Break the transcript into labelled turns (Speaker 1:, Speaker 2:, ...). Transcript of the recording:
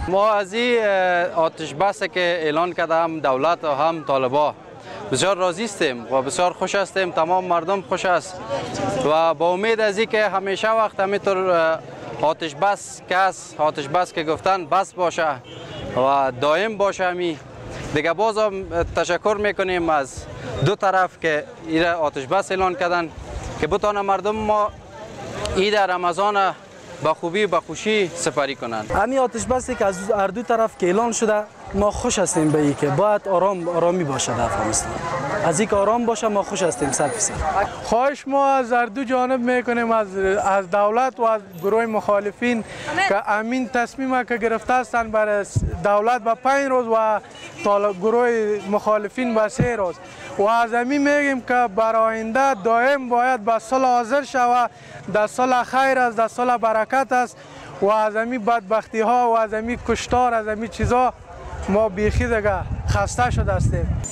Speaker 1: ما از این آتش بس که اعلان کرده هم دولت و هم طالبا بسیار راضی هستیم و بسیار خوش هستیم. تمام مردم خوش است و با امید از این که همیشه وقت همینطور آتش بس که گفتن بس باشه و دائم باشه. همی دیگه باز هم تشکر میکنیم از دو طرف که این آتش بس اعلان کردن که بتانه مردم ما عید رمضان با خوبی با خوشی سپری کنند.
Speaker 2: همین آتش بسی که از هر دو طرف که اعلان شده ما خوش هستیم به این که باید آرامی باشه در افغانستان. از این که آرام باشه ما خوش هستیم 100%.
Speaker 3: خواهش ما از هر دو جانب میکنیم از دولت و از گروه مخالفین که امین تصمیم که گرفته هستند برای دولت به 5 روز و گروه مخالفین به 3 روز و از امین میگیم که برای آینده دائم باید به صلح حاضر شود. در صلح خیر است، در صلح برکت است و از امین بدبختی ها و از امین کشتار از امین چیزا ما بیخی دیگه خسته شده هستیم.